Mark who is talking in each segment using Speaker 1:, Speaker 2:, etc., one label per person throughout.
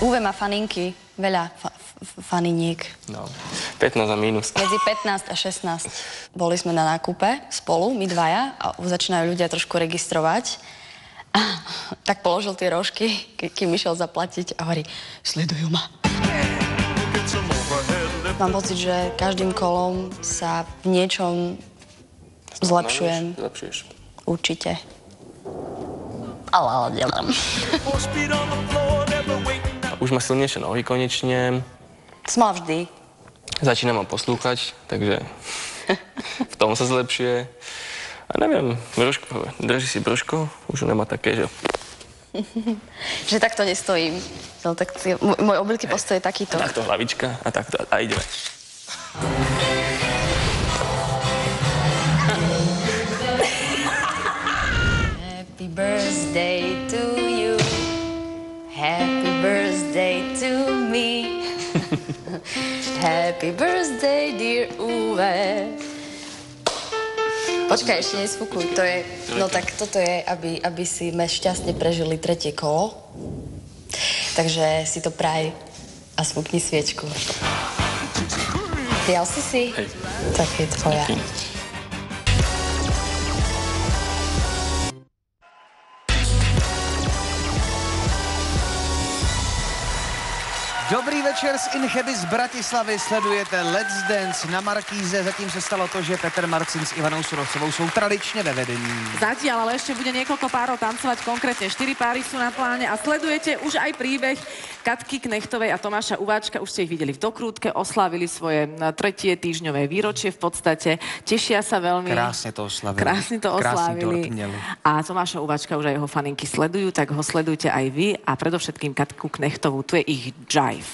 Speaker 1: UV má faninky, veľa faniniek.
Speaker 2: No, 15 a mínus.
Speaker 1: Medzi 15 a 16. Boli sme na nákupe spolu, my dvaja, a začínajú ľudia trošku registrovať. A tak položil tie rožky, kým išiel zaplatiť a hovorí, sledujú ma. Mám pocit, že každým kolom sa v niečom zlepšujem.
Speaker 2: Zlepšuješ.
Speaker 1: Určite. Ale delám.
Speaker 2: Už má silnejšie nohy konečne.
Speaker 1: Smal vždy.
Speaker 2: Začína ma poslúchať, takže v tom sa zlepšuje. A neviem, drží si brúško, už nemá také, že...
Speaker 1: Že takto nestojím. No, tak môj obvyký postoj je takýto.
Speaker 2: A takto hlavička a takto a ideme.
Speaker 1: Happy birthday to you. Happy birthday to me. Happy birthday, dear Uwe. Počkaj, ešte nesfúkuj. To je, no tak toto je, aby si šťastne prežili tretie kolo. Takže si to praj a sfúkni sviečku. Prijal si?
Speaker 2: Hej.
Speaker 1: Tak je tvoja.
Speaker 3: Dobrý večer z Incheby z Bratislavy, sledujete Let's Dance na Markíze. Zatím se stalo to, že Petr Marcin s Ivanou Surovcovou jsou tradičně ve vedení.
Speaker 4: Zatiaľ, ale ešte bude niekoľko párov tancovať, konkrétne 4 páry sú na pláne a sledujete už aj príbeh Katky Knechtovej a Tomáša Uváčka. Už ste ich videli v dokrútke, oslávili svoje 3. týždňové výročie v podstate. Tešia sa veľmi.
Speaker 3: Krásne to oslavili.
Speaker 4: Krásne to oslávili. A Tomáša Uváčka už aj jeho faninky sledujú, tak ho sledujte aj vy a predovšetkým Katku Knechtovú. Tu je ich Jive.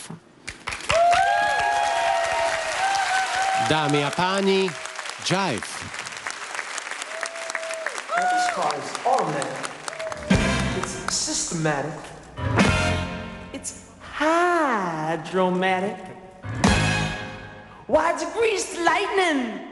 Speaker 5: Dámy a páni, Jive.
Speaker 6: This car is automatic. It's systematic. It's hydromatic. Why, it's greased lightning.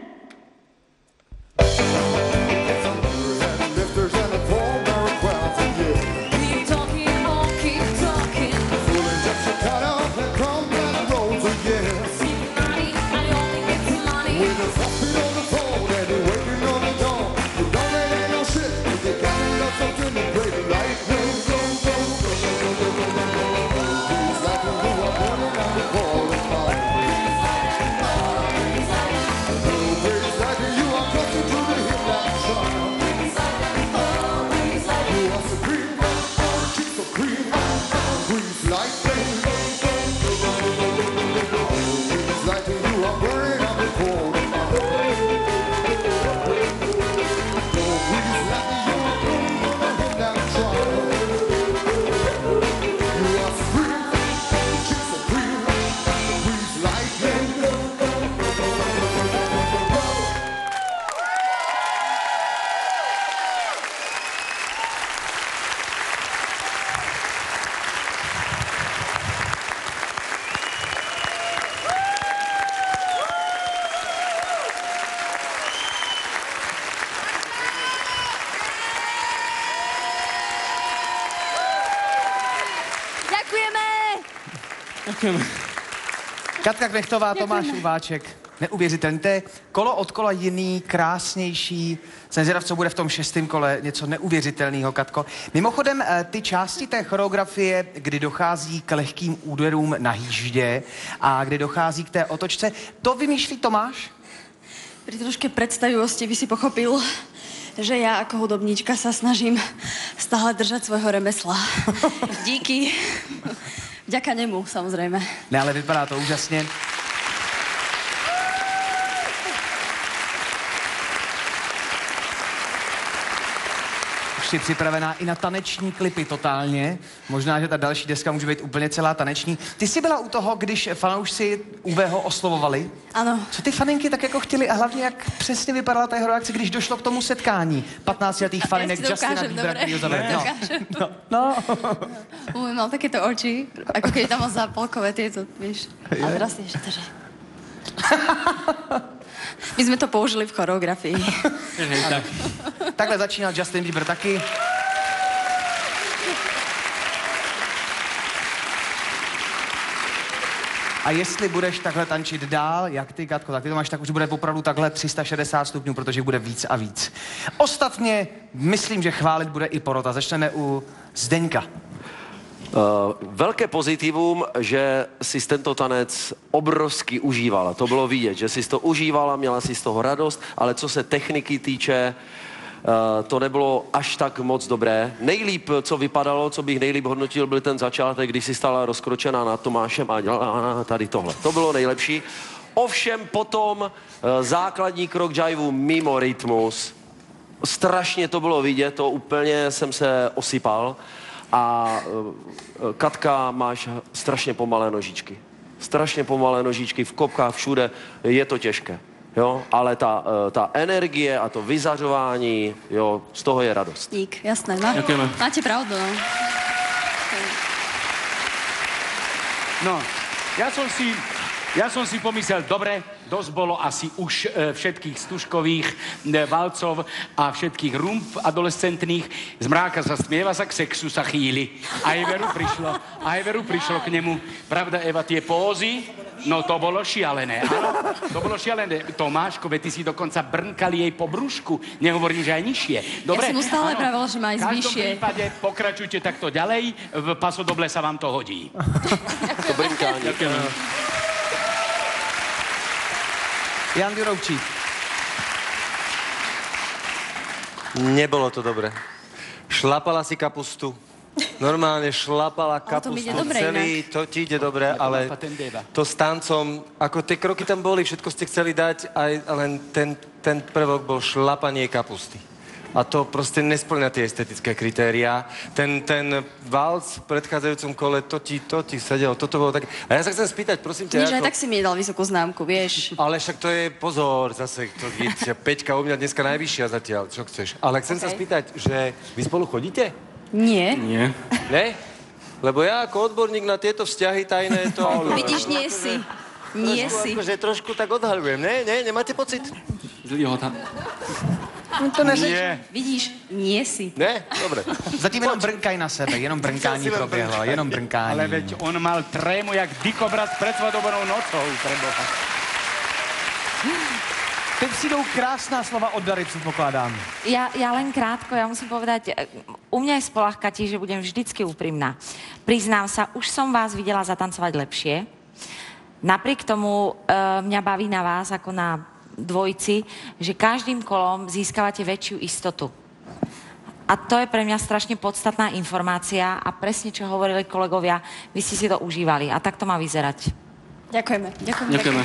Speaker 3: Katka Knechtová, Tomáš Uváček. Neuvěřitelný. To je kolo od kola jiný, krásnější. Jsem zvědav, co bude v tom 6. kole. Něco neuvěřitelného, Katko. Mimochodem, ty části té choreografie, kdy dochází k lehkým úderům na hýždě a kdy dochází k té otočce, to vymýšlí Tomáš?
Speaker 1: Pri troške predstavivosti by si pochopil, že ja ako hudobníčka sa snažím stále držať svojho remesla. Díky. Vďaka nemu, samozrejme.
Speaker 3: Ne, ale vypadá to úžasně. Už jsi připravená i na taneční klipy totálně. Možná, že ta další deska může být úplně celá taneční. Ty jsi byla u toho, když fanoušci UVho oslovovali?
Speaker 1: Ano.
Speaker 3: Co ty faninky tak jako chtěli a hlavně jak přesně vypadala ta jeho reakce, když došlo k tomu setkání 15letých faninek Justina Biebera, který ho zavedl? No.
Speaker 1: Mal takéto oči, ako keď tam mal zápalkové tieto, vieš. A teraz si ešte že... My sme to použili v choreografii.
Speaker 3: Tak. Takhle začínal Justin Bieber taky. A jestli budeš takhle tančit dál, jak ty, Katko, tak ty to máš, tak už bude opravdu takhle 360 stupňů, protože bude víc a víc. Ostatně myslím, že chválit bude i porota. Začneme u Zdeňka.
Speaker 5: Velké pozitivum, že si tento tanec obrovsky užívala. To bylo vidět, že si to užívala, měla si z toho radost, ale co se techniky týče, to nebylo až tak moc dobré. Nejlíp, co vypadalo, co bych nejlíp hodnotil, byl ten začátek, když si stala rozkročená nad Tomášem a dělala tady tohle. To bylo nejlepší. Ovšem potom základní krok jivu mimo rytmus. Strašně to bylo vidět, to úplně jsem se osypal. A Katka, máš strašně pomalé nožičky. Strašně pomalé nožičky v kopkách, všude, je to těžké. Jo, ale ta energie a to vyzařování, jo, z toho je radost.
Speaker 1: Dík, jasné. Máte pravdu, no.
Speaker 7: No, ja som si pomyslel, dobre, dosť bolo asi už všetkých stužkových valcov a všetkých rump adolescentných. Z mráka sa smieva, sa k sexu sa chýli. Aj veru prišlo k nemu. Pravda, Eva, tie pózy, no to bolo šialené. Áno, to bolo šialené. Tomáško, ty si dokonca brnkali jej po brúšku. Nehovorím, že aj nižšie. Dobre?
Speaker 1: Ja som mu stále pravila, že má ísť vyššie.
Speaker 7: V každom prípade pokračujte takto ďalej. V pasodoble sa vám to hodí.
Speaker 5: To brnkání.
Speaker 3: Jan Jurovčík.
Speaker 8: Nebolo to dobre. Šlapala si kapustu. Normálne šlapala kapustu. To ti ide dobre, ale to s tancom, ako tie kroky tam boli, všetko ste chceli dať, len ten prvok bol šlapanie kapusty. A to proste nesplňa tie estetické kritériá. Ten valc v predchádzajúcom kole, to ti sedelo, toto bolo také... A ja sa chcem spýtať, prosím ťa,
Speaker 1: Nič, aj tak si mi dal vysokú známku, vieš.
Speaker 8: Ale však to je, pozor, zase, Peťka u mňa dneska najvyššia zatiaľ, čo chceš. Ale chcem sa spýtať, že vy spolu chodíte?
Speaker 1: Nie.
Speaker 2: Nie.
Speaker 8: Ne? Lebo ja ako odborník na tieto vzťahy tajné to...
Speaker 1: Vidíš, nie si. Nie si.
Speaker 8: Akože trošku tak odhaľujem, ne? Nemáte pocit?
Speaker 2: Zlý ho tam.
Speaker 3: No to neřeš.
Speaker 1: Vidíš, nie si.
Speaker 8: Ne? Dobre.
Speaker 3: Zatím jenom brnkaj na sebe, jenom brnkání proběhlo, jenom brnkání.
Speaker 7: Ale veď on mal trému jak dikobraz pred svadobnou nocou, preboha.
Speaker 3: Teď přijdou krásná slova od Dary, předpokládám.
Speaker 9: Ja len krátko, ja musím povedať, u mňa je spoľahkatí, že budem vždycky úprimná. Priznám sa, už som vás videla zatancovať lepšie. Napriek tomu mňa baví na vás, ako na dvojici, že každým kolom získavate väčšiu istotu. A to je pre mňa strašne podstatná informácia a presne, čo hovorili kolegovia, vy ste si to užívali a tak to má vyzerať.
Speaker 1: Ďakujeme.
Speaker 2: Ďakujeme.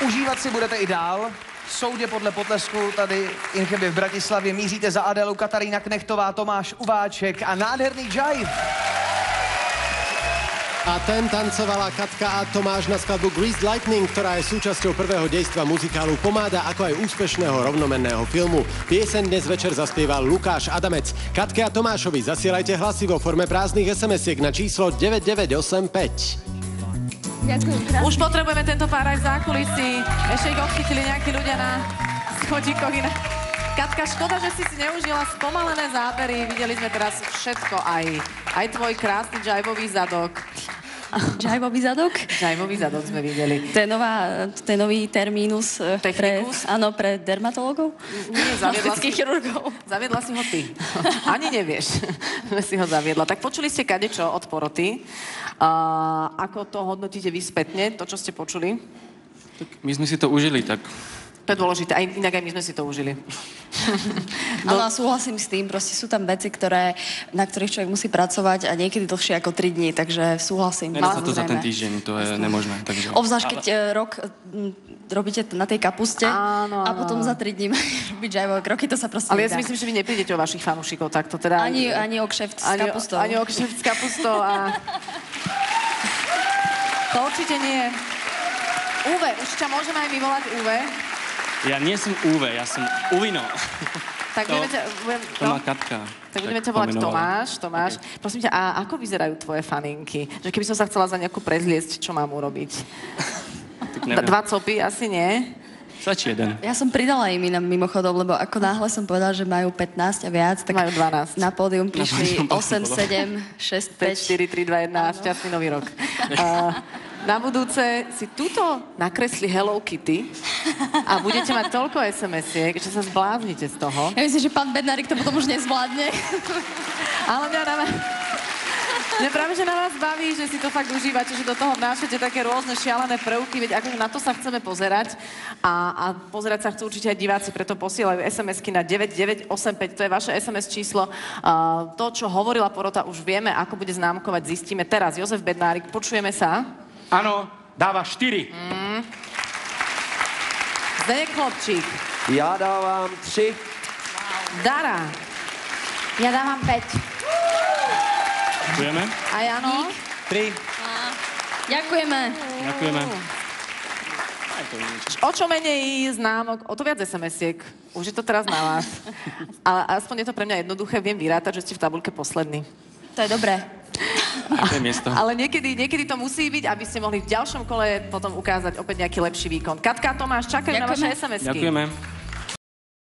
Speaker 3: Užívat si budete i dál. V soudě podle potlesku tady Incheby v Bratislavě míříte za Adélu Katarína Knechtová, Tomáš Uváček a nádherný jive.
Speaker 5: A ten tancovala Katka a Tomáš na skladbu Greased Lightning, ktorá je súčasťou prvého dejstva muzikálu Pomáda, ako aj úspešného rovnomenného filmu. Pieseň dnes večer zaspieval Lukáš Adamec. Katke a Tomášovi zasielajte hlasy vo forme prázdnych SMS-iek na číslo 9985.
Speaker 4: Už potrebujeme tento pár aj v zákulisí. Ešte ich odchytili nejakí ľudia na schodíkoch. Katka, škoda, že si neužila spomalené zábery. Videli sme teraz všetko, aj tvoj krásny džajvový zadok.
Speaker 1: Džajvový zadok?
Speaker 4: Džajvový zadok sme videli.
Speaker 1: To je nový termínus pre dermatologov?
Speaker 4: Nie, zaviedla si ho ty. Ani nevieš, že si ho zaviedla. Tak počuli ste kadečo od poroty. Ako to hodnotíte vy spätne, to, čo ste počuli?
Speaker 2: Tak my sme si to užili, tak...
Speaker 4: To je dôležité, inak aj my sme si to užili.
Speaker 1: Áno, a súhlasím s tým, proste sú tam veci, na ktorých človek musí pracovať a niekedy dlhšie ako 3 dní, takže súhlasím.
Speaker 2: Nedá sa to za ten týždeň, to je nemožné. Takže...
Speaker 1: Obzvlášť, keď rok robíte na tej kapuste a potom za 3 dní robiť džajvové kroky, to sa proste
Speaker 4: ale
Speaker 1: nedá.
Speaker 4: ja si myslím, že vy neprídete o vašich fanúšikov takto, teda...
Speaker 1: Ani o kšeft s kapustou.
Speaker 4: Ani o kšeft s kapustou a... To určite nie. Uwe, už ťa môžeme aj my volať Uwe?
Speaker 2: Ja nie som Uwe, ja som Uvino.
Speaker 4: Tak
Speaker 2: to má Katka.
Speaker 4: Tak budeme ťa volať Tomáš. Prosím ťa, a ako vyzerajú tvoje faninky? Že keby som sa chcela za nejakú prezliesť, čo mám urobiť? 2 copy? Asi nie.
Speaker 2: Stačí jeden.
Speaker 1: Ja som pridala im inám mimochodom, lebo ako náhle som povedala, že majú 15 a viac, tak
Speaker 4: majú 12.
Speaker 1: Na pódium prišli 8, 7, 6, 5.
Speaker 4: 4, 3, 2, 1, šťastný nový rok. Na budúce si tuto nakresli Hello Kitty a budete mať toľko SMS-iek, že sa zbláznite z toho.
Speaker 1: Ja myslím, že pán Bednárik to potom už nezvládne.
Speaker 4: Ale mňa práve, že na vás baví, že si to fakt užívate, že do toho vnášate také rôzne šialené prvky, veď akože na to sa chceme pozerať a pozerať sa chcú určite aj diváci, preto posielajú SMS-ky na 9985, to je vaše SMS číslo. To, čo hovorila porota, už vieme, ako bude známkovať, zistíme teraz. Jozef Bednárik, počujeme sa?
Speaker 7: Áno, dáva 4.
Speaker 4: Zdeněk Chlopčík.
Speaker 5: Ja dávam 3.
Speaker 4: Dara.
Speaker 9: Ja dávam 5.
Speaker 2: Ďakujeme.
Speaker 4: A Jano?
Speaker 8: 3.
Speaker 1: Ďakujeme.
Speaker 2: Ďakujeme.
Speaker 4: O čo menej známok, o to viac SMS-iek. Už je to teraz na vás. Ale aspoň je to pre mňa jednoduché, viem vyrátať, že ste v tabuľke poslední.
Speaker 1: To je dobré.
Speaker 4: Ale niekedy to musí byť, aby ste mohli v ďalšom kole potom ukázať opäť nejaký lepší výkon. Katka a Tomáš čakajú na vaše SMS-ky.
Speaker 2: Ďakujeme.